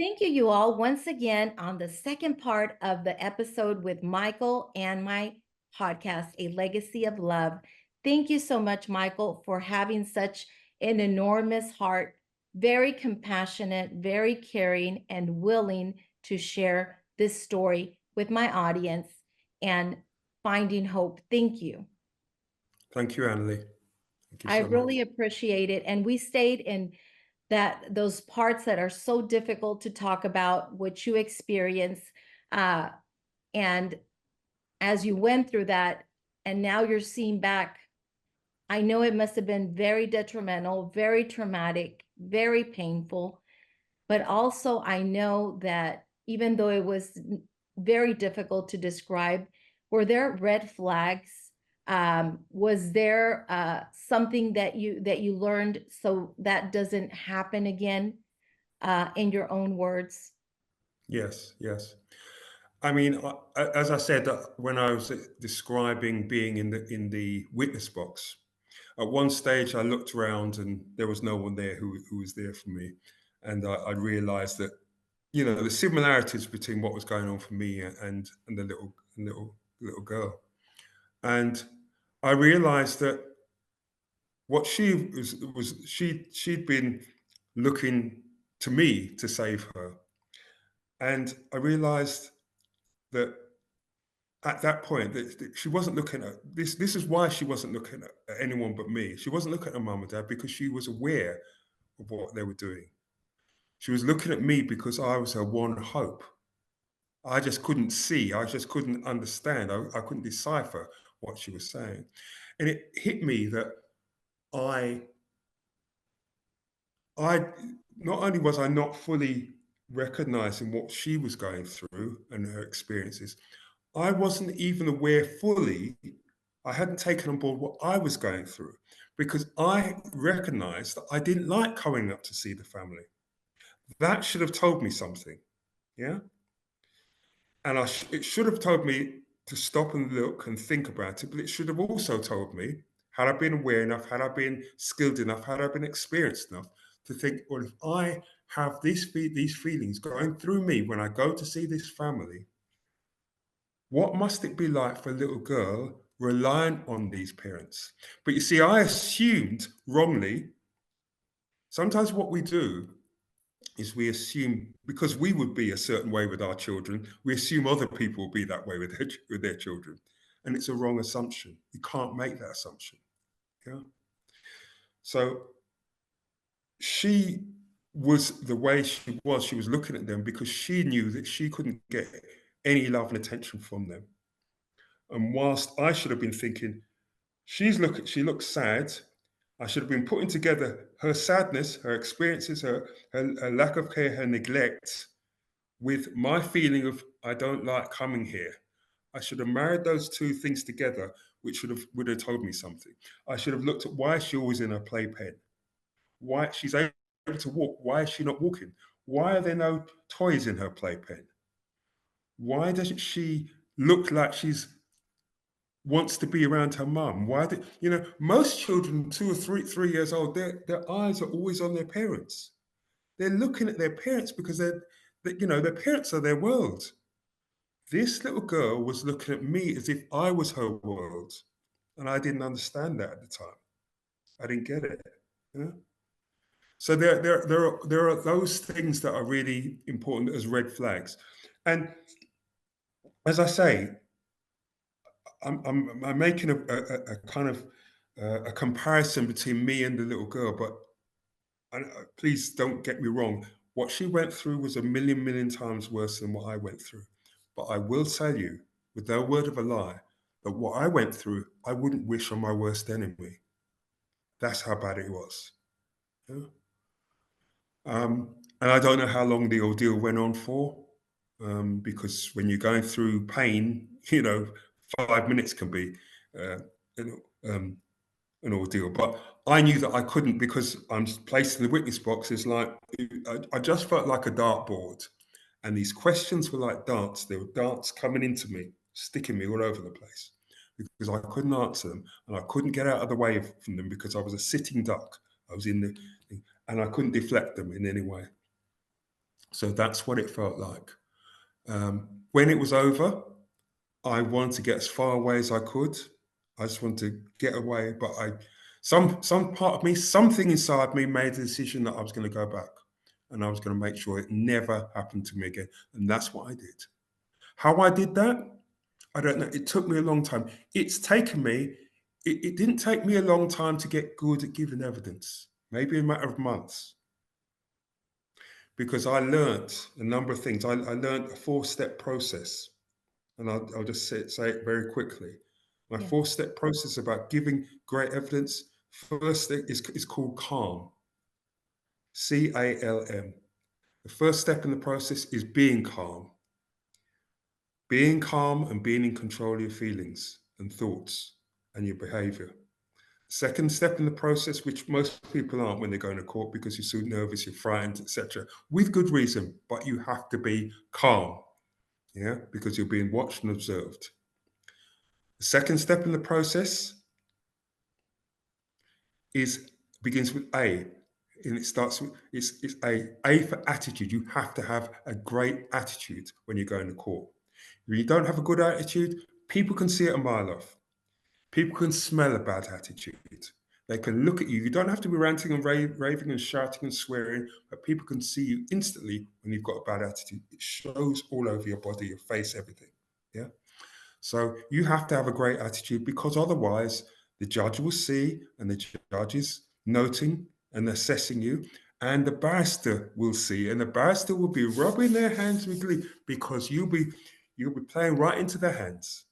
Thank you, you all, once again on the second part of the episode with Michael and my podcast, A Legacy of Love. Thank you so much, Michael, for having such an enormous heart, very compassionate, very caring, and willing to share this story with my audience and finding hope. Thank you. Thank you, Analee. Thank you I so much. really appreciate it. And we stayed in those parts that are so difficult to talk about, what you experience. Uh, and as you went through that, and now you're seeing back, I know it must have been very detrimental, very traumatic, very painful. But also, I know that even though it was very difficult to describe, were there red flags? Was there something that you learned so that doesn't happen again, in your own words? Yes, yes. I mean, as I said, when I was describing being in the witness box, at one stage I looked around and there was no one there who was there for me, and I realised that the similarities between what was going on for me and the little girl, and I realised that what she was she'd been looking to me to save her, and I realised that at that point that she wasn't looking at this. This is why she wasn't looking at anyone but me. She wasn't looking at her mum and dad because she was aware of what they were doing. She was looking at me because I was her one hope. I just couldn't see. I just couldn't understand. I couldn't decipher what she was saying. And it hit me that I, I not only was I not fully recognizing what she was going through and her experiences, I wasn't even aware fully. I hadn't taken on board what I was going through because I recognized that I didn't like coming up to see the family. That should have told me something. Yeah. And it should have told me to stop and look and think about it, but it should have also told me, had I been aware enough, had I been skilled enough, had I been experienced enough to think, well, if I have these feelings going through me when I go to see this family, what must it be like for a little girl relying on these parents? But you see, I assumed wrongly. Sometimes what we do is we assume because we would be a certain way with our children, we assume other people will be that way with their children. And it's a wrong assumption. You can't make that assumption. Yeah. So she was the way she was looking at them because she knew that she couldn't get any love and attention from them. And whilst I should have been thinking, she looks sad. I should have been putting together her sadness, her experiences, her lack of care, her neglect, with my feeling of I don't like coming here. I should have married those two things together, which would have told me something. I should have looked at why is she always in her playpen? Why she's able to walk? Why is she not walking? Why are there no toys in her playpen? Why doesn't she look like she's wants to be around her mum? Why do most children 2 or 3 years old, their eyes are always on their parents. They're looking at their parents because their parents are their world. This little girl was looking at me as if I was her world, and I didn't understand that at the time. I didn't get it. Yeah? So there are those things that are really important as red flags, and as I say, I'm making a kind of a comparison between me and the little girl, but please don't get me wrong. What she went through was a million times worse than what I went through. But I will tell you, with no word of a lie, that what I went through, I wouldn't wish on my worst enemy. That's how bad it was. Yeah? And I don't know how long the ordeal went on for, because when you're going through pain, 5 minutes can be uh, um, an ordeal. But I knew that I couldn't because I'm placed in the witness box. It's like I just felt like a dartboard, and these questions were like darts. There were darts coming into me, sticking me all over the place because I couldn't answer them and I couldn't get out of the way from them because I was a sitting duck. I was in the, and I couldn't deflect them in any way. So that's what it felt like. When it was over, I wanted to get as far away as I could. I just wanted to get away, but some part of me, something inside me made the decision that I was going to go back, and I was going to make sure it never happened to me again. And that's what I did. How I did that, I don't know. It took me a long time. It's taken me, it didn't take me a long time to get good at giving evidence, maybe a matter of months, because I learned a number of things. I learned a 4-step process, and I'll just say it very quickly. My Yeah. 4-step process about giving great evidence, first thing is called calm, CALM. The first step in the process is being calm. Being calm and being in control of your feelings and thoughts and your behavior. Second step in the process, which most people aren't when they're going to court because you're so nervous, you're frightened, etc., with good reason, but you have to be calm, yeah, because you're being watched and observed. The second step in the process is begins with A, and it starts with it's A for attitude. You have to have a great attitude when you're going to court. If you don't have a good attitude, people can see it a mile off. People can smell a bad attitude. They can look at you. You don't have to be ranting and raving and shouting and swearing, but people can see you instantly when you've got a bad attitude. It shows all over your body, your face, everything. Yeah. So you have to have a great attitude, because otherwise the judge will see, and the judge is noting and assessing you, and the barrister will see, and the barrister will be rubbing their hands with glee, because you'll be playing right into their hands.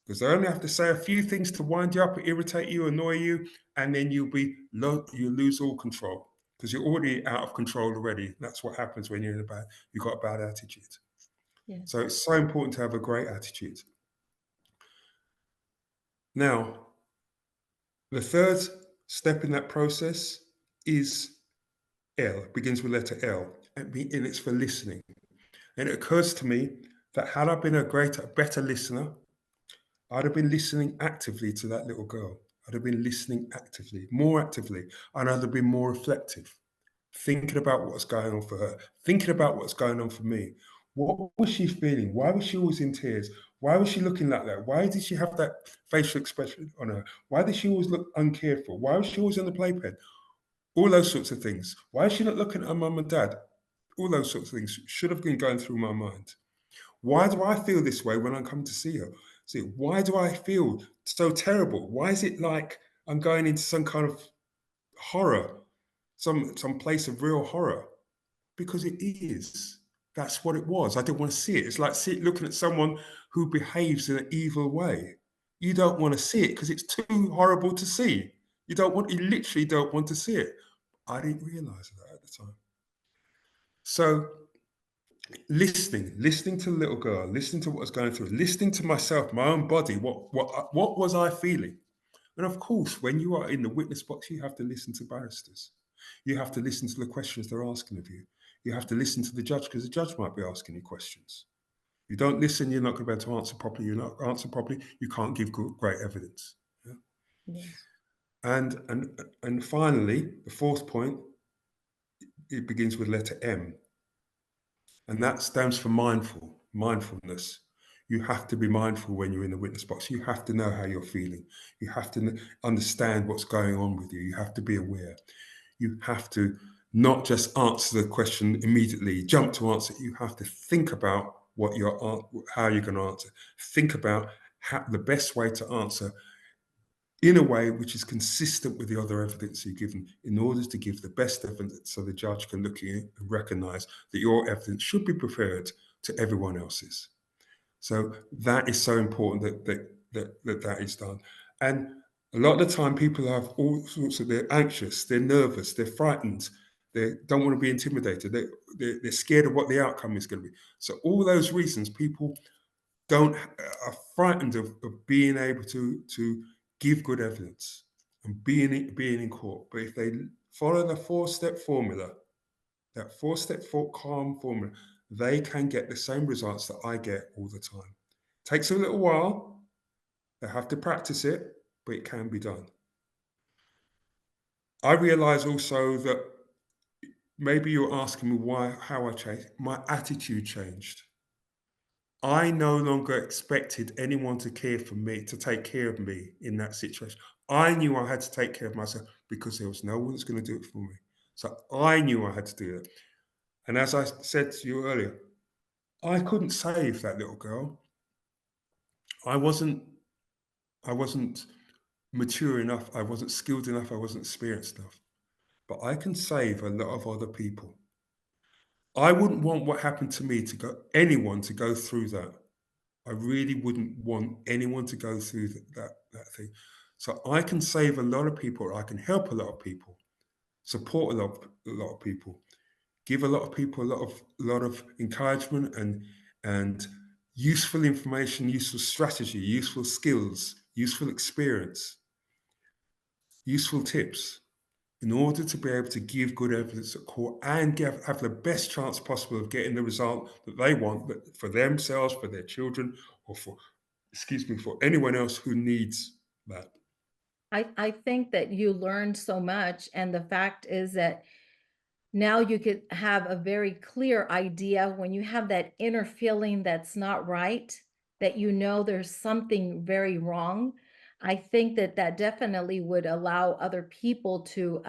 Because they only have to say a few things to wind you up, irritate you, annoy you, and then you lose all control, because you're already out of control already. That's what happens when you've got a bad attitude. Yes. So it's so important to have a great attitude. Now, the third step in that process is L, begins with letter L, and it's for listening. And it occurs to me that had I been a better listener, I'd have been listening actively to that little girl. I'd have been listening actively, more actively, and I'd have been more reflective, thinking about what's going on for her, thinking about what's going on for me. What was she feeling? Why was she always in tears? Why was she looking like that? Why did she have that facial expression on her? Why did she always look uncared for? Why was she always on the playpen? All those sorts of things. Why is she not looking at her mum and dad? All those sorts of things should have been going through my mind. Why do I feel this way when I come to see her? See, why do I feel so terrible? Why is it like I'm going into some kind of horror, some place of real horror? Because it is. That's what it was. I didn't want to see it. It's like looking at someone who behaves in an evil way. You don't want to see it because it's too horrible to see. You literally don't want to see it. I didn't realize that at the time. So listening to the little girl, listening to what was going through, listening to myself, my own body, what was I feeling? And of course, when you are in the witness box, you have to listen to barristers. You have to listen to the questions they're asking of you. You have to listen to the judge, because the judge might be asking you questions. If you don't listen, you're not going to be able to answer properly. You're not answer properly, you can't give great evidence. Yeah? Yes. And finally, the fourth point, it begins with letter M. And that stands for mindfulness. You have to be mindful when you're in the witness box. You have to know how you're feeling. You have to understand what's going on with you. You have to be aware. You have to not just answer the question immediately, jump to answer. You have to think about how you're going to answer. Think about the best way to answer in a way which is consistent with the other evidence you've given, in order to give the best evidence so the judge can look at it and recognize that your evidence should be preferred to everyone else's. So that is so important that is done. And a lot of the time people have all sorts of, they're anxious, they're nervous, they're frightened, they don't want to be intimidated, they're scared of what the outcome is going to be. So all those reasons, people are frightened of being able to give good evidence and being in court. But if they follow the 4-step formula, that 4-step calm formula, they can get the same results that I get all the time. Takes a little while. They have to practice it, but it can be done. I realize also that maybe you're asking me why, how I changed. My attitude changed. I no longer expected anyone to care for me, to take care of me in that situation. I knew I had to take care of myself because there was no one that's going to do it for me. So I knew I had to do it. And as I said to you earlier, I couldn't save that little girl. I wasn't I wasn't mature enough, I wasn't skilled enough, I wasn't experienced enough. But I can save a lot of other people. I wouldn't want what happened to me to go anyone to go through that. I really wouldn't want anyone to go through that thing. So I can save a lot of people. I can help a lot of people, support a lot of people, give a lot of people a lot of encouragement and useful information, useful strategy, useful skills, useful experience, useful tips in order to be able to give good evidence at court and have the best chance possible of getting the result that they want for themselves, for their children, or for, excuse me, for anyone else who needs that. I think that you learned so much, and the fact is that now you could have a very clear idea when you have that inner feeling that's not right, that you know there's something very wrong. I think that that definitely would allow other people to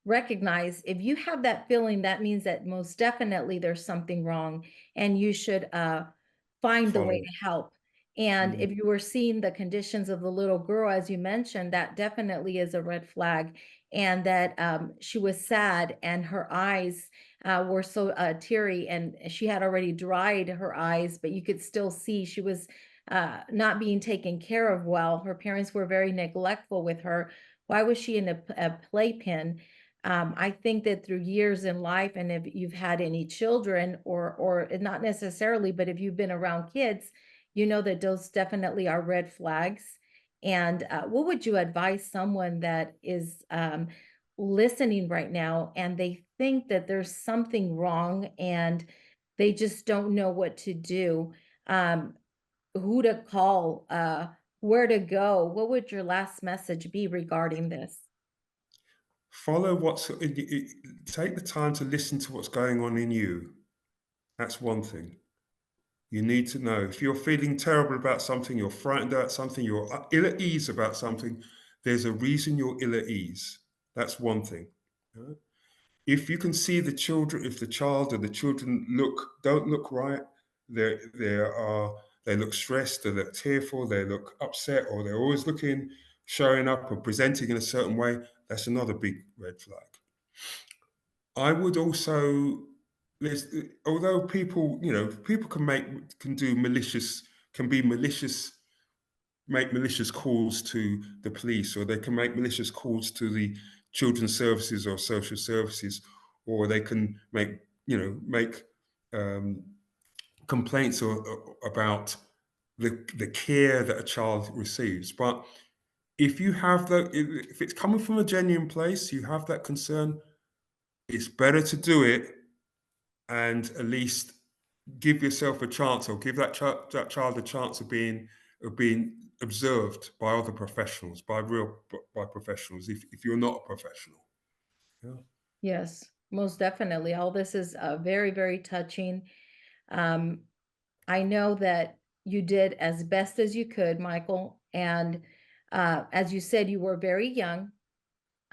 recognize if you have that feeling, that means that most definitely there's something wrong, and you should find the way Follow. to help. And Mm, if you were seeing the conditions of the little girl, as you mentioned, that definitely is a red flag, and that she was sad and her eyes were so teary, and she had already dried her eyes, but you could still see she was not being taken care of well. Her parents were very neglectful with her. Why was she in a playpen? I think that through years in life, and if you've had any children, or not necessarily, but if you've been around kids, you know that those definitely are red flags. And what would you advise someone that is listening right now and they think that there's something wrong and they just don't know what to do? Um, who to call, where to go? What would your last message be regarding this? follow take the time to listen to what's going on in you. That's one thing. You need to know if you're feeling terrible about something, you're frightened about something, you're ill at ease about something, there's a reason you're ill at ease. That's one thing. Yeah? If you can see the children, if the child or the children don't look right, they are they look stressed, they look tearful, they look upset, or they're always looking, showing up or presenting in a certain way, that's another big red flag. I would also there's although people, people can do malicious, can be malicious, make malicious calls to the police, or they can make malicious calls to the children's services or social services, or they can make um, complaints about the care that a child receives. But if you have if it's coming from a genuine place, you have that concern, it's better to do it and at least give yourself a chance, or give that child a chance of being observed by other professionals, by professionals. If you're not a professional, yeah. Yes, most definitely. All this is very, very touching. Um, I know that you did as best as you could, Michael. And as you said, you were very young.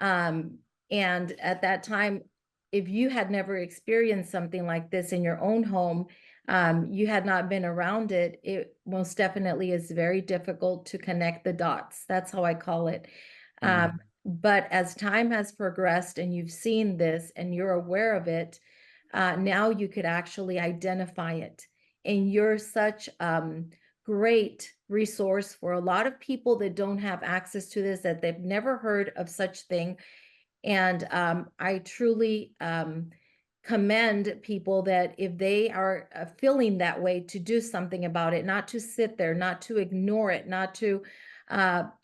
Um, and at that time, if you had never experienced something like this in your own home, you had not been around it, it most definitely is very difficult to connect the dots. That's how I call it. Mm. But as time has progressed and you've seen this and you're aware of it, now you could actually identify it. And you're such great resource for a lot of people that don't have access to this, that they've never heard of such thing. And I truly commend people that if they are feeling that way, to do something about it, not to sit there, not to ignore it, not to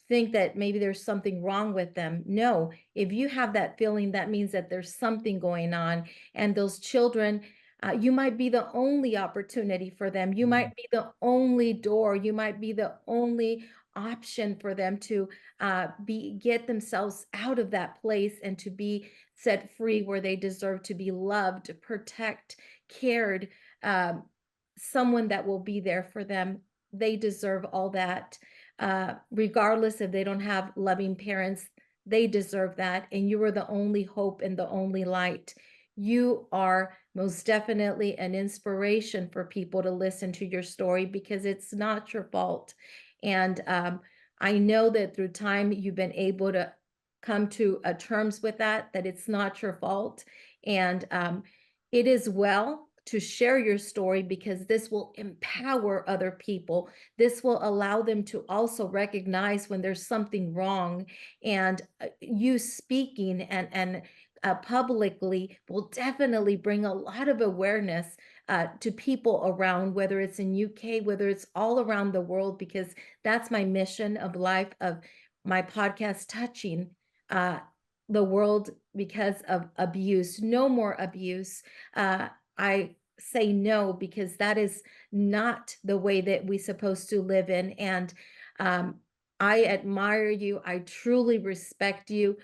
think that maybe there's something wrong with them. No, if you have that feeling, that means that there's something going on. And those children, you might be the only opportunity for them. You Mm. might be the only door. You might be the only option for them to get themselves out of that place and to be set free, where they deserve to be loved, protect, cared, um, someone that will be there for them. They deserve all that. Regardless if they don't have loving parents, they deserve that. And you are the only hope and the only light. You are most definitely an inspiration for people to listen to your story, because it's not your fault. And I know that through time you've been able to come to terms with that it's not your fault. And it is well to share your story, because this will empower other people. This will allow them to also recognize when there's something wrong. And you speaking and publicly will definitely bring a lot of awareness to people around, whether it's in UK, whether it's all around the world, because that's my mission of life, of my podcast, touching uh, the world because of abuse. No more abuse. I say no, because that is not the way that we supposed to live in. And um, I admire you. I truly respect you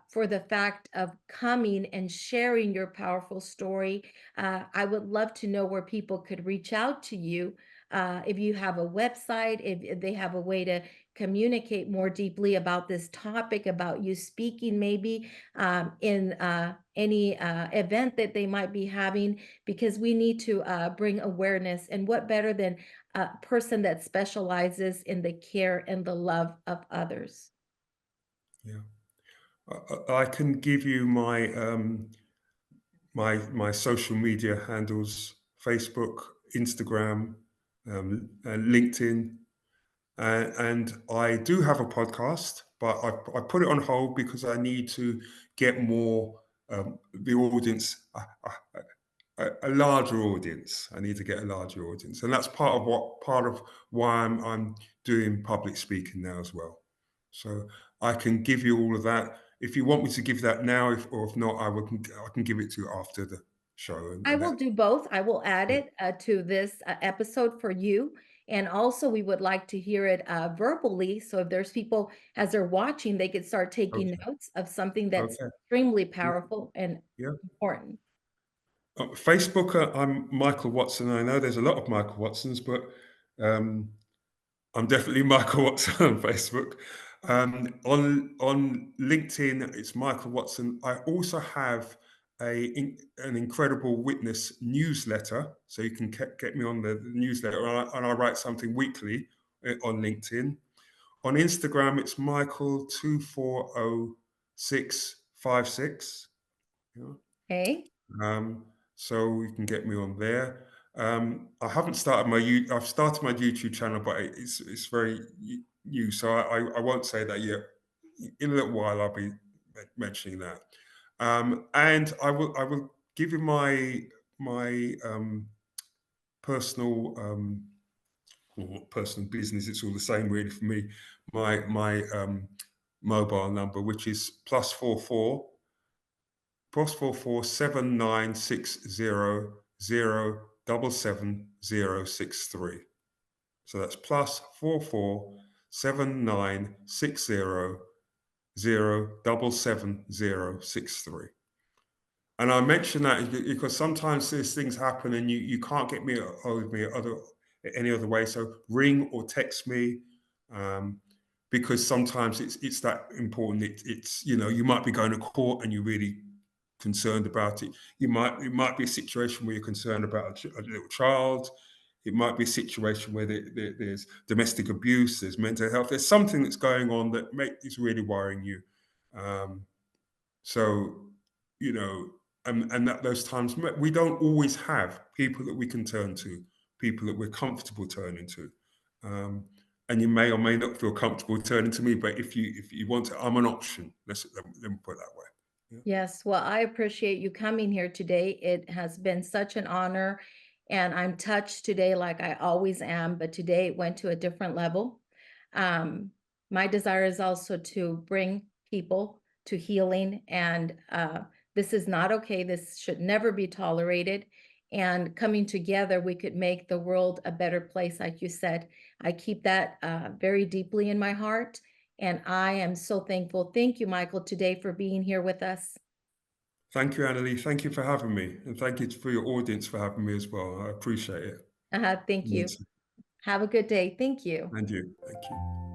for the fact of coming and sharing your powerful story. I would love to know where people could reach out to you. If you have a website, if they have a way to communicate more deeply about this topic, about you speaking maybe in any event that they might be having, because we need to bring awareness. And what better than a person that specializes in the care and the love of others? Yeah. I can give you my social media handles: Facebook, Instagram, and LinkedIn. And I do have a podcast, but I put it on hold because I need to get more the audience, a larger audience. I need to get a larger audience, and that's part of why I'm doing public speaking now as well. So I can give you all of that. If you want me to give that now, or if not, I can give it to you after the show. I And will that, do both. I will add yeah. it to this episode for you. And also, we would like to hear it verbally. So if there's people as they're watching, they could start taking Okay. notes of something that's Okay. extremely Yeah. powerful and Yeah. important. Facebook, I'm Michael Watson. I know there's a lot of Michael Watsons, but um, I'm definitely Michael Watson on Facebook. On LinkedIn, it's Michael Watson. I also have an incredible witness newsletter, so you can get me on the newsletter, and I write something weekly on LinkedIn. On Instagram, it's Michael240656. Okay. Um, so you can get me on there. I haven't started I've started my YouTube channel, but it's very new, so I won't say that yet. In a little while, I'll be mentioning that. And I will give you my personal or personal business. It's all the same really for me. My mobile number, which is +44 +79600777063. So that's +44 79600777063. And I mention that because sometimes these things happen and you can't get me hold of me any other way. So ring or text me, um, because sometimes it's that important. It's you might be going to court and you're really concerned about it. It might be a situation where you're concerned about a little child. It might be a situation where there's domestic abuse, there's mental health, there's something that's going on that is really worrying you. Um, so, you know, and that those times we don't always have people that we can turn to, people that we're comfortable turning to. Um, and you may or may not feel comfortable turning to me, but if you want to, I'm an option. Let me put it that way. Yeah. Yes, well, I appreciate you coming here today. It has been such an honor, and I'm touched today like I always am, but today it went to a different level. Um, my desire is also to bring people to healing, and this is not okay. This should never be tolerated. And coming together, we could make the world a better place, like you said. I keep that very deeply in my heart. And I am so thankful. Thank you, Michael, today for being here with us. Thank you, Analee. Thank you for having me. And thank you for your audience for having me as well. I appreciate it. Thank you. Immensely. Have a good day. Thank you. And you. Thank you.